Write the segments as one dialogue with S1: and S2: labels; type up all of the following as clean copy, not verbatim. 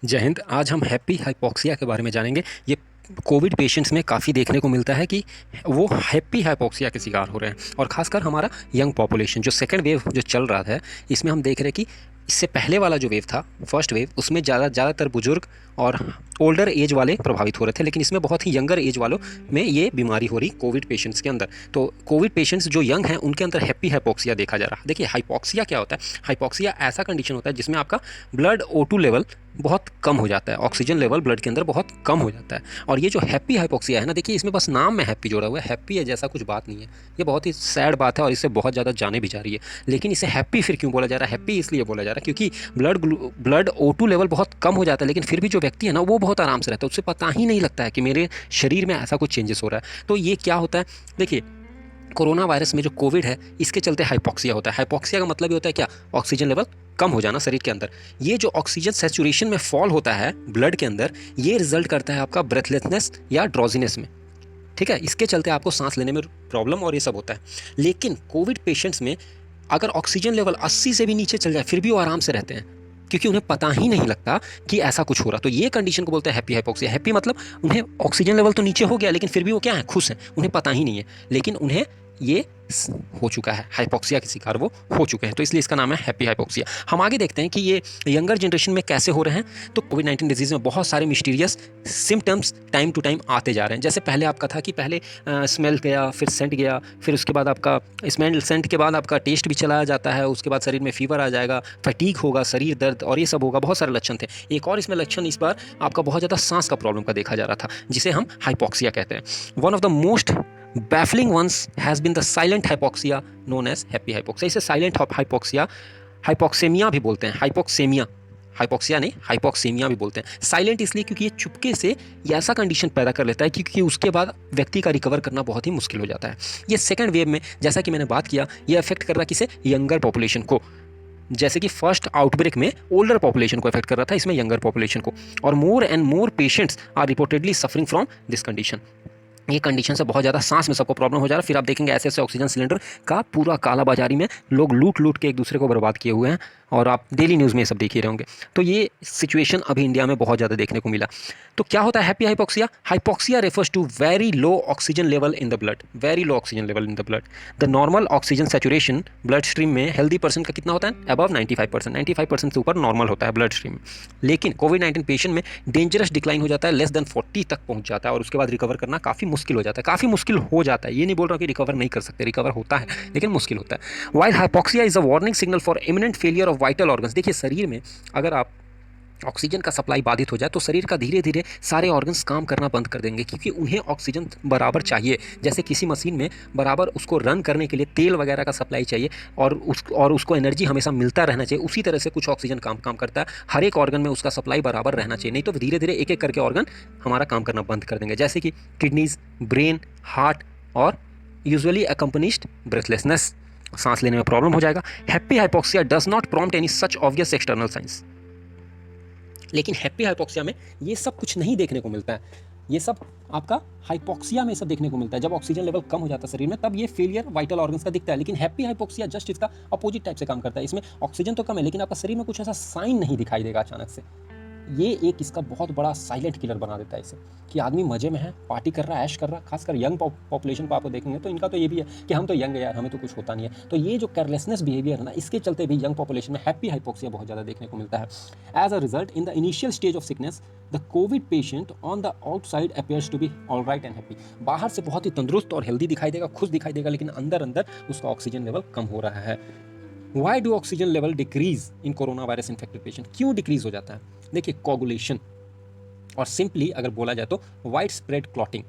S1: जय हिंद। आज हम हैप्पी हाइपॉक्सिया के बारे में जानेंगे। ये कोविड पेशेंट्स में काफ़ी देखने को मिलता है कि वो हैप्पी हाइपॉक्सिया के शिकार हो रहे हैं, और ख़ासकर हमारा यंग पॉपुलेशन जो सेकंड वेव जो चल रहा है, इसमें हम देख रहे हैं कि इससे पहले वाला जो वेव था, फर्स्ट वेव, उसमें ज़्यादातर बुजुर्ग और ओल्डर एज वाले प्रभावित हो रहे थे, लेकिन इसमें बहुत ही यंगर एज वालों में ये बीमारी हो रही कोविड पेशेंट्स के अंदर। तो कोविड पेशेंट्स जो यंग हैं उनके अंदर हैप्पी हाइपॉक्सिया देखा जा रहा है। देखिए, हाइपॉक्सिया क्या होता है? हाइपॉक्सिया ऐसा कंडीशन होता है जिसमें आपका ब्लड O2 लेवल बहुत कम हो जाता है, ऑक्सीजन लेवल ब्लड के अंदर बहुत कम हो जाता है। और ये जो हैप्पी हाइपॉक्सिया है ना, देखिए इसमें बस नाम में हैप्पी जोड़ा हुआ है, हैप्पी है जैसा कुछ बात नहीं है। ये बहुत ही सैड बात है और इससे बहुत ज़्यादा जाने भी जा रही है। लेकिन इसे हैप्पी फिर क्यों बोला जा रहा है? हैप्पी इसलिए बोला जा रहा है क्योंकि ब्लड O2 लेवल बहुत कम हो जाता है, लेकिन फिर भी जो व्यक्ति है ना वो बहुत आराम से रहता है, उससे पता ही नहीं लगता है कि मेरे शरीर में ऐसा कुछ चेंजेस हो रहा है। तो ये क्या होता है? देखिए, कोरोना वायरस में जो कोविड है, इसके चलते हाइपॉक्सिया होता है। हाइपॉक्सिया का मतलब ये होता है क्या? ऑक्सीजन लेवल कम हो जाना शरीर के अंदर। ये जो ऑक्सीजन सैचुरेशन में फॉल होता है ब्लड के अंदर, ये रिजल्ट करता है आपका ब्रेथलेसनेस या ड्रॉजीनेस में। ठीक है, इसके चलते आपको सांस लेने में प्रॉब्लम और ये सब होता है। लेकिन कोविड पेशेंट्स में अगर ऑक्सीजन लेवल 80 से भी नीचे चल जाए फिर भी वो आराम से रहते हैं, क्योंकि उन्हें पता ही नहीं लगता कि ऐसा कुछ हो रहा। तो ये कंडीशन को बोलते हैं हैप्पी हाइपॉक्सिया। हैप्पी मतलब उन्हें ऑक्सीजन लेवल तो नीचे हो गया, लेकिन फिर भी वो क्या है? खुश हैं, उन्हें पता ही नहीं है, लेकिन उन्हें ये हो चुका है, हाइपॉक्सिया के शिकार वो हो चुके हैं। तो इसलिए इसका नाम है हैप्पी हाइपॉक्सिया। हम आगे देखते हैं कि ये यंगर जनरेशन में कैसे हो रहे हैं। तो कोविड-19 डिजीज़ में बहुत सारे mysterious symptoms time to time आते जा रहे हैं। जैसे पहले आपका था कि पहले स्मेल गया, फिर सेंट गया, फिर उसके बाद आपका स्मेल सेंट के बाद आपका टेस्ट भी चला जाता है, उसके बाद शरीर में फीवर आ जाएगा, फटीग होगा, शरीर दर्द और ये सब होगा। बहुत सारे लक्षण थे। एक और इसमें लक्षण इस बार आपका बहुत ज़्यादा सांस का प्रॉब्लम का देखा जा रहा था, जिसे हम हाइपॉक्सिया कहते हैं। One of the most baffling ones has been the silent hypoxia known as happy hypoxia. इसे silent hypoxia, हाइपोक्सेमिया भी बोलते हैं। हाइपोक्सेमिया, हाइपोक्सिया नहीं, हाइपोक्सेमिया भी बोलते हैं। साइलेंट इसलिए क्योंकि ये चुपके से ये ऐसा कंडीशन पैदा कर लेता है क्योंकि उसके बाद व्यक्ति का रिकवर करना बहुत ही मुश्किल हो जाता है। ये सेकंड वेव में, जैसा कि मैंने बात किया, ये अफेक्ट कर रहा है किसे? यंगर पॉपुलेशन को। जैसे कि फर्स्ट आउटब्रेक में ओल्डर पॉपुलेशन को अफेक्ट कर रहा था, इसमें यंगर पॉपुलेशन को। और more and more patients are reportedly suffering from this condition. ये कंडीशन से बहुत ज़्यादा सांस में सबको प्रॉब्लम हो जा रहा है। फिर आप देखेंगे ऐसे ऐसे ऑक्सीजन सिलेंडर का पूरा कालाबाजारी में लोग लूट लूट के एक दूसरे को बर्बाद किए हुए हैं, और आप डेली न्यूज़ में ये सब देख ही रहे होंगे। तो ये सिचुएशन अभी इंडिया में बहुत ज़्यादा देखने को मिला। तो क्या होता है happy hypoxia? Hypoxia refers to very low oxygen level in the blood. Very low oxygen level in the blood. The normal oxygen saturation blood stream में हेल्दी पर्सन का कितना होता है? अबव 95%। 95% से ऊपर नॉर्मल होता है ब्लड स्ट्रीम में। लेकिन कोविड-19 पेशेंट में डेंजरस डिक्लाइन हो जाता है, लेस देन 40 तक पहुंच जाता है, और उसके बाद रिकवर करना काफ़ी मुश्किल हो जाता है। काफ़ी मुश्किल हो जाता है, ये नहीं बोल रहा कि रिकवर नहीं कर सकते, रिकवर होता है, लेकिन मुश्किल होता है। While hypoxia is a warning signal for imminent failure of vital organs. देखिए, शरीर में अगर आप ऑक्सीजन का सप्लाई बाधित हो जाए तो शरीर का धीरे धीरे सारे ऑर्गन्स काम करना बंद कर देंगे, क्योंकि उन्हें ऑक्सीजन बराबर चाहिए। जैसे किसी मशीन में बराबर उसको रन करने के लिए तेल वगैरह का सप्लाई चाहिए, और उसको एनर्जी हमेशा मिलता रहना चाहिए, उसी तरह से कुछ ऑक्सीजन काम करता है। हर एक ऑर्गन में उसका सप्लाई बराबर रहना चाहिए, नहीं तो धीरे धीरे एक एक करके ऑर्गन हमारा काम करना बंद कर देंगे। जैसे कि किडनीज, ब्रेन, हार्ट, और यूजुअली अकम्पनिश्ड ब्रेथलेसनेस, सांस लेने में प्रॉब्लम हो जाएगा। Happy hypoxia does not prompt any such obvious external science. लेकिन हैप्पी हाइपॉक्सिया में ये सब कुछ नहीं देखने को मिलता है। ये सब आपका हाइपॉक्सिया में सब देखने को मिलता है, जब ऑक्सीजन लेवल कम हो जाता है शरीर में, तब ये फेलियर वाइटल ऑर्गन्स का दिखता है। लेकिन हैप्पी हाइपॉक्सिया जस्ट इसका अपोजिट टाइप से काम करता है। इसमें ऑक्सीजन तो कम है, लेकिन आपका शरीर में कुछ ऐसा साइन नहीं दिखाई देगा अचानक से। ये एक इसका बहुत बड़ा साइलेंट किलर बना देता है इसे, कि आदमी मजे में है, पार्टी कर रहा है, ऐश कर रहा है। खासकर यंग पॉपुलेशन को आप देखेंगे तो इनका तो ये भी है कि हम तो यंग है यार, हमें तो कुछ होता नहीं है। तो ये जो केयरलेसनेस बिहेवियर है ना, इसके चलते भी यंग पॉपुलेशन में हैप्पी हाइपॉक्सिया बहुत ज़्यादा देखने को मिलता है। As a result, in the initial stage of sickness, the COVID patient on the outside appears to be all right and happy. बाहर से बहुत ही तंदुरुस्त और हेल्दी दिखाई देगा, खुश दिखाई देगा, लेकिन अंदर अंदर उसका ऑक्सीजन लेवल कम हो रहा है। Why do oxygen level decrease in corona virus infected patient? क्यों डिक्रीज हो जाता है? देखिए, कोगुलेशन, और सिंपली अगर बोला जाए तो widespread clotting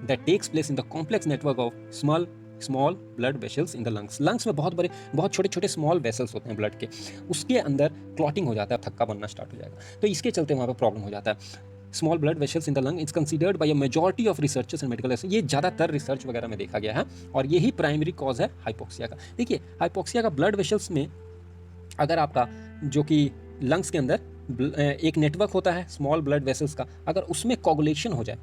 S1: that takes place in the complex network of small blood vessels in the lungs में बहुत छोटे छोटे स्मॉल वेसल्स होते हैं ब्लड के, उसके अंदर क्लॉटिंग हो जाता है, थक्का बनना स्टार्ट हो जाएगा। तो इसके चलते वहाँ पर प्रॉब्लम हो जाता है। Small blood vessels in the lung is considered bye a majority of researchers and medical, ये ज़्यादातर रिसर्च वगैरह में देखा गया है, और यही प्राइमरी कॉज है हाइपॉक्सिया का। देखिए, हाइपॉक्सिया का ब्लड वेसल्स में अगर आपका जो कि लंग्स के अंदर एक नेटवर्क होता है स्मॉल ब्लड वेसल्स का, अगर उसमें कोगुलेशन हो जाए,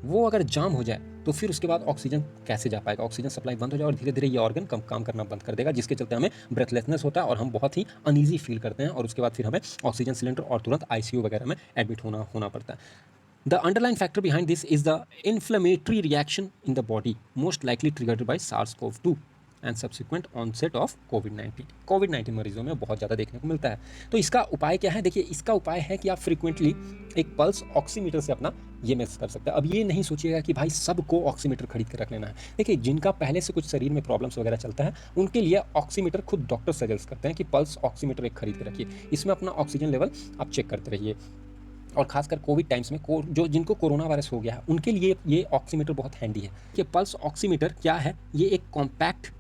S1: वो अगर जाम हो जाए, तो फिर उसके बाद ऑक्सीजन कैसे जा पाएगा, ऑक्सीजन सप्लाई बंद हो जाए और धीरे धीरे ये ऑर्गन काम करना बंद कर देगा, जिसके चलते हमें ब्रेथलेसनेस होता है और हम बहुत ही अनईजी फील करते हैं और उसके बाद फिर हमें ऑक्सीजन सिलेंडर और तुरंत आईसीयू वगैरह में एडमिट होना पड़ता है। The underlying factor behind this is the inflammatory reaction in the body, most likely triggered by SARS-CoV-2 and subsequent onset of COVID-19। कोविड-19 मरीजों में बहुत ज़्यादा देखने को मिलता है। तो इसका उपाय क्या है? देखिए, इसका उपाय है कि आप फ्रीक्वेंटली एक पल्स ऑक्सीमीटर से अपना ये मेज़र कर सकते हैं। अब ये नहीं सोचिएगा कि भाई सबको ऑक्सीमीटर खरीद कर रख लेना है। देखिए, जिनका पहले से कुछ शरीर में प्रॉब्लम्स वगैरह चलता है, उनके लिए ऑक्सीमीटर खुद डॉक्टर सजेस्ट करते हैं कि पल्स ऑक्सीमीटर एक खरीद के रखिए। इसमें अपना ऑक्सीजन लेवल आप चेक करते रहिए। और खासकर कोविड टाइम्स में जो जिनको कोरोना वायरस हो गया है, उनके लिए ये ऑक्सीमीटर बहुत हैंडी है। कि पल्स ऑक्सीमीटर क्या है? ये एक कॉम्पैक्ट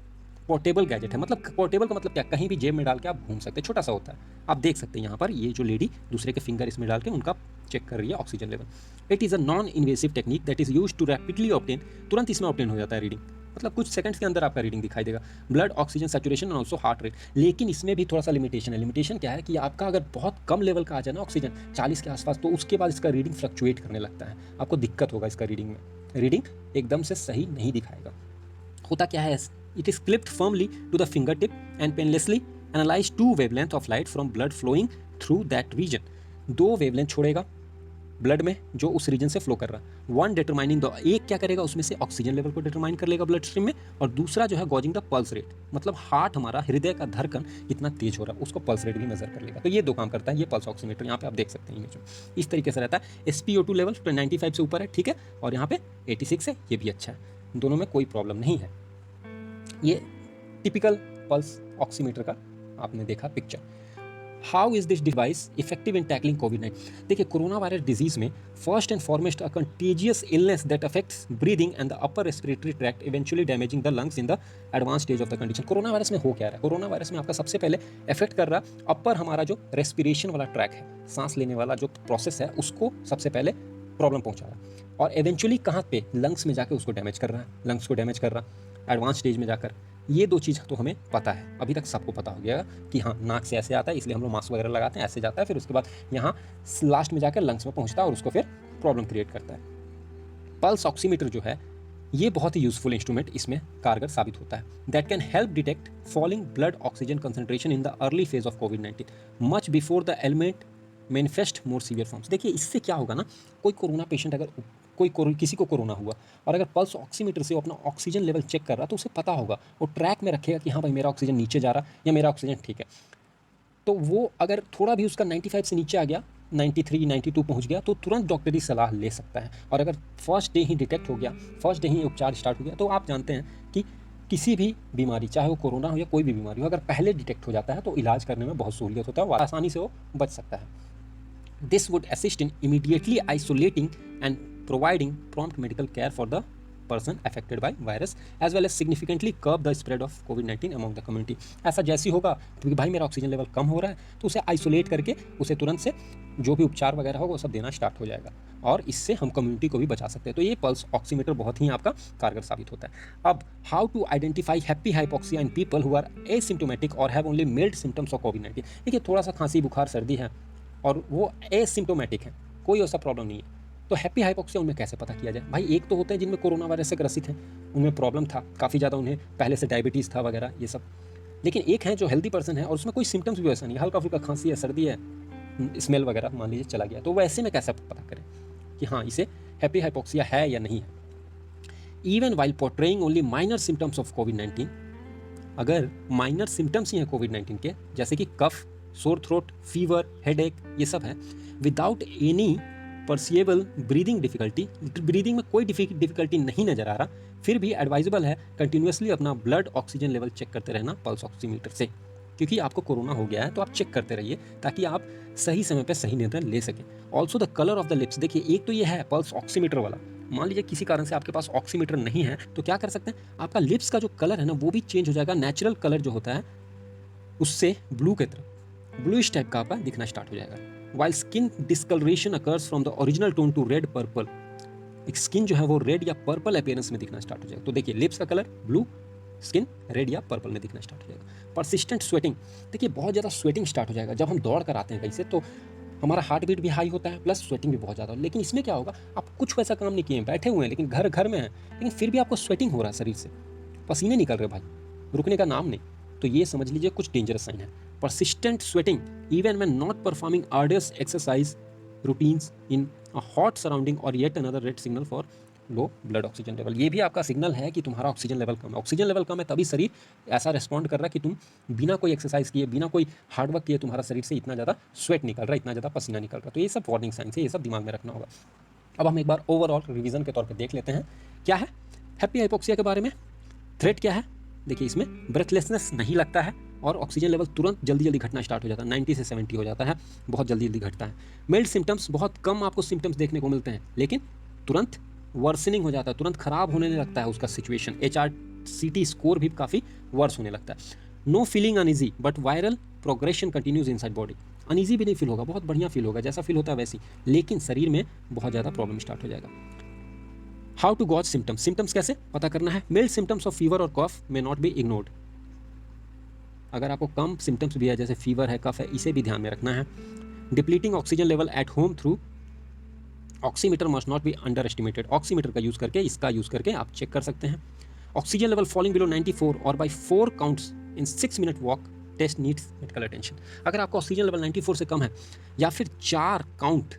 S1: पोर्टेबल गैजेट है। मतलब पोर्टेबल का मतलब क्या? कहीं भी जेब में डाल के आप घूम सकते हैं, छोटा सा होता है। आप देख सकते हैं यहाँ पर ये जो लेडी दूसरे के फिंगर इसमें डाल के उनका चेक कर रही है oxygen level. It is a non invasive technique that is use to rapidly obtain, तुरंत इसमें ऑब्टेन हो जाता है रीडिंग, मतलब कुछ सेकंड्स के अंदर आपका रीडिंग दिखाई देगा। Blood oxygen saturation and also heart rate. लेकिन इसमें भी थोड़ा सा लिमिटेशन है। लिमिटेशन क्या है कि आपका अगर बहुत कम लेवल का आ जाए ना ऑक्सीजन 40 के आसपास, तो उसके बाद इसका रीडिंग फ्लक्चुएट करने लगता है, आपको दिक्कत होगा इसका रीडिंग में, रीडिंग एकदम से सही नहीं दिखाएगा। होता क्या है? It is clipped firmly to the finger tip and painlessly analyse 2 wavelength of light from blood flowing through that region. 2 wavelength छोड़ेगा ब्लड में जो उस रीजन से फ्लो कर रहा है। 1 डिटरमाइनिंग द, एक क्या करेगा उसमें से ऑक्सीजन लेवल को डिटरमाइन कर लेगा ब्लड स्ट्रीम में, और दूसरा जो है गॉजिंग द पल्स रेट, मतलब हार्ट हमारा, हृदय का धड़कन कितना तेज हो रहा है उसको पल्स रेट भी मेजर कर लेगा। तो ये 2 काम करता है ये पल्स ऑक्सीमीटर। यहाँ पे आप देख सकते हैं इमेज में इस तरीके से रहता है। SpO2 लेवल 95 से ऊपर है, ठीक है, और यहाँ पे 86 है, ये भी अच्छा है, दोनों में कोई प्रॉब्लम नहीं है। ये टिपिकल पल्स ऑक्सीमीटर का आपने देखा picture. How is this device effective in tackling कोविड-19? देखिए, कोरोना वायरस डिजीज में first and foremost a contagious illness that affects breathing and the upper respiratory tract, eventually damaging the lungs in the advance stage of the condition. Corona virus में हो क्या रहा है? Corona virus में आपका सबसे पहले इफेक्ट कर रहा अपर हमारा जो रेस्पिरेशन वाला ट्रैक है, सांस लेने वाला जो प्रोसेस है, उसको सबसे पहले प्रॉब्लम पहुंचा रहा है, और इवेंचुअली कहाँ पे? लंग्स में जाकर उसको डैमेज कर रहा है, लंग्स को डैमेज कर रहा एडवांस स्टेज में जाकर। ये 2 चीज़ तो हमें पता है, अभी तक सबको पता हो गया कि हाँ, नाक से ऐसे आता है इसलिए हम लोग मास्क वगैरह लगाते हैं, ऐसे जाता है, फिर उसके बाद यहाँ लास्ट में जाकर लंग्स में पहुँचता है और उसको फिर प्रॉब्लम क्रिएट करता है। पल्स ऑक्सीमीटर जो है ये बहुत ही यूजफुल इंस्ट्रूमेंट इसमें कारगर साबित होता है। That can help detect falling blood oxygen concentration in the early phase of covid much before the element manifest more severe forms. देखिए, इससे क्या होगा ना, कोई कोरोना पेशेंट अगर किसी को कोरोना हुआ और अगर पल्स ऑक्सीमीटर से वो अपना ऑक्सीजन लेवल चेक कर रहा, तो उसे पता होगा, वो ट्रैक में रखेगा कि हाँ भाई मेरा ऑक्सीजन नीचे जा रहा या मेरा ऑक्सीजन ठीक है। तो वो अगर थोड़ा भी उसका 95 से नीचे आ गया, 93 92 पहुंच गया, तो तुरंत डॉक्टरी सलाह ले सकता है। और अगर फर्स्ट डे ही डिटेक्ट हो गया, फर्स्ट डे ही उपचार स्टार्ट हो गया, तो आप जानते हैं कि किसी भी बीमारी, चाहे वो कोरोना हो या कोई भी बीमारी हो, अगर पहले डिटेक्ट हो जाता है तो इलाज करने में बहुत सहूलियत होता है, आसानी से वो बच सकता है। This would assist in immediately isolating and providing prompt medical care for the person affected by virus as well as significantly curb the spread of COVID-19 among the community। ऐसा जैसे होगा क्योंकि भाई मेरा ऑक्सीजन लेवल कम हो रहा है, तो उसे आइसोलेट करके उसे तुरंत से जो भी उपचार वगैरह होगा वो सब देना स्टार्ट हो जाएगा, और इससे हम कम्युनिटी को भी बचा सकते हैं। तो ये पल्स ऑक्सीमीटर बहुत ही आपका कारगर साबित होता है। अब how to identify happy hypoxia in people who are asymptomatic और have only mild symptoms of कोविड-19। देखिए, थोड़ा सा खांसी बुखार सर्दी है और वो एसिम्टोमेटिक है, कोई ऐसा प्रॉब्लम नहीं है, तो हैप्पी हाइपोक्सिया उनमें कैसे पता किया जाए? भाई, एक तो होते हैं जिनमें कोरोना वायरस से ग्रसित हैं, उनमें प्रॉब्लम था काफ़ी ज़्यादा, उन्हें पहले से डायबिटीज़ था वगैरह ये सब। लेकिन एक है जो हेल्दी पर्सन है और उसमें कोई सिम्टम्स भी वैसा नहीं, हल्का फुल्का खांसी है, सर्दी है, स्मेल वगैरह मान लीजिए चला गया, तो वैसे में कैसे पता करें कि हाँ इसे हैप्पी हाइपोक्सिया है या नहीं है? Even while portraying only minor symptoms of कोविड-19, अगर माइनर सिम्टम्स ही हैं कोविड-19 के, जैसे कि कफ, सोर थ्रोट, फीवर, हेडेक, ये सब है, without any perceivable breathing difficulty, breathing में कोई डिफिकल्टी नहीं नजर आ रहा, फिर भी एडवाइजेबल है कंटिन्यूसली अपना ब्लड ऑक्सीजन लेवल चेक करते रहना पल्स ऑक्सीमीटर से, क्योंकि आपको कोरोना हो गया है तो आप चेक करते रहिए ताकि आप सही समय पर सही निर्णय ले सकें। Also the colour of the lips, देखिए एक तो ये है पल्स ऑक्सीमीटर वाला, मान लीजिए किसी कारण से आपके पास ऑक्सीमीटर नहीं है तो क्या कर सकते हैं, आपका लिप्स का जो कलर है ना वो भी चेंज हो जाएगा, नेचुरल कलर जो होता है उससे ब्लू की तरफ, ब्लूइश टाइप का आपका दिखना स्टार्ट हो जाएगा। While skin discolouration occurs from the original tone to red purple, एक स्किन जो है वो रेड या पर्पल अपीयरेंस में दिखना स्टार्ट हो जाएगा। तो देखिए, लिप्स का कलर ब्लू, स्किन रेड या पर्पल में दिखना स्टार्ट हो जाएगा। परसिस्टेंट स्वेटिंग, देखिए बहुत ज़्यादा स्वेटिंग स्टार्ट हो जाएगा जब हम दौड़ कर आते हैं कहीं से, तो हमारा हार्ट बीट भी हाई होता है, प्लस स्वेटिंग भी बहुत ज़्यादा। लेकिन इसमें क्या होगा, आप कुछ वैसा काम नहीं किए हैं, बैठे हुए हैं, लेकिन घर घर में हैं, लेकिन फिर भी आपको स्वेटिंग हो रहा है, शरीर से पसीने निकल रहे भाई, रुकने का नाम नहीं। तो ये समझ लीजिए कुछ डेंजरस साइन है। Persistent sweating even when not performing arduous exercise routines in a hot surrounding और yet another red signal for low blood oxygen level. ये भी आपका सिग्नल है कि तुम्हारा ऑक्सीजन लेवल कम है। ऑक्सीजन लेवल कम है तभी शरीर ऐसा रिस्पॉन्ड कर रहा है कि तुम बिना कोई एक्सरसाइज किए, बिना कोई हार्डवर्क किए तुम्हारा शरीर से इतना ज़्यादा स्वेट निकल रहा है, इतना ज़्यादा पसीना निकल रहा है। तो ये सब वार्निंग साइंस है, ये सब दिमाग में रखना होगा। अब हम एक बार ओवरऑल रिवीजन के तौर पर देख लेते हैं क्या है हैप्पी हाइपोक्सिया के बारे में। थ्रेट क्या है, देखिए इसमें ब्रेथलेसनेस नहीं लगता है और ऑक्सीजन लेवल तुरंत जल्दी जल्दी घटना स्टार्ट हो जाता है, 90 से 70 हो जाता है, बहुत जल्दी जल्दी घटता है। मिल्ड सिम्टम्स, बहुत कम आपको सिम्टम्स देखने को मिलते हैं, लेकिन तुरंत वर्सनिंग हो जाता है, तुरंत खराब होने लगता है उसका सिचुएशन। HRCT स्कोर भी काफ़ी वर्स होने लगता है। No feeling uneasy but viral progression continues inside body. Uneasy भी नहीं फील होगा, बहुत बढ़िया फील होगा, जैसा फील होता है वैसी, लेकिन शरीर में बहुत ज़्यादा प्रॉब्लम स्टार्ट हो जाएगा। How to gauge symptoms, symptoms कैसे पता करना है। मिल्ड सिम्टम्स ऑफ फीवर और cough may not be ignored. अगर आपको कम सिम्टम्स भी है, जैसे फीवर है, कफ है, इसे भी ध्यान में रखना है। Depleting oxygen level at home through oximeter must not be under estimated. Oximeter का यूज़ करके, इसका यूज़ करके आप चेक कर सकते हैं। ऑक्सीजन लेवल फॉलिंग बिलो 94 और by 4 counts in 6 minute walk, test needs medical attention. अगर आपका ऑक्सीजन लेवल 94 से कम है या फिर 4 काउंट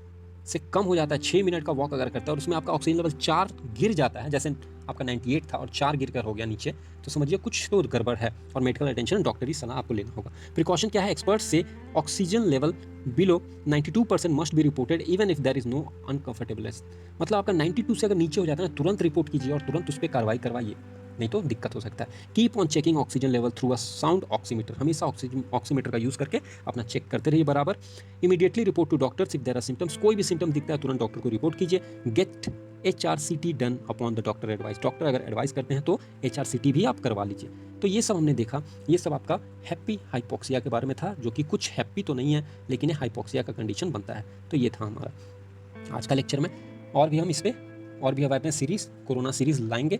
S1: से कम हो जाता है, 6 मिनट का वॉक अगर करता है और उसमें आपका ऑक्सीजन लेवल 4 गिर जाता है, जैसे आपका 98 था और 4 गिर कर हो गया नीचे, तो समझिए कुछ तो गड़बड़ है और मेडिकल अटेंशन, डॉक्टरी सलाह आपको लेना होगा। प्रिकॉशन क्या है, एक्सपर्ट्स से oxygen level below 92% must be reported even if there is no uncomfortableness. मतलब आपका 92 से अगर नीचे हो जाता है ना, तुरंत रिपोर्ट कीजिए और तुरंत उस पर कार्रवाई करवाइए, नहीं तो दिक्कत हो सकता है। Keep on checking oxygen level through a sound oximeter. हमेशा ऑक्सीमीटर का यूज़ करके अपना चेक करते रहिए बराबर। Immediately report to doctors if there are symptoms. कोई भी सिम्टम दिखता है तुरंत डॉक्टर को रिपोर्ट कीजिए। Get HRCT done upon the doctor advice. Doctor अगर एडवाइस करते हैं तो HRCT भी आप करवा लीजिए। तो ये सब हमने देखा, ये सब आपका हैप्पी हाइपोक्सिया के बारे में था, जो कि कुछ हैप्पी तो नहीं है, लेकिन ये हाइपोक्सिया का कंडीशन बनता है। तो ये था हमारा आज का लेक्चर में। और भी हम इस पर और भी अवेयरनेस सीरीज़, कोरोना सीरीज़ लाएंगे।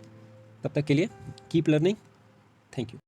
S1: तब तक के लिए कीप लर्निंग। Thank you.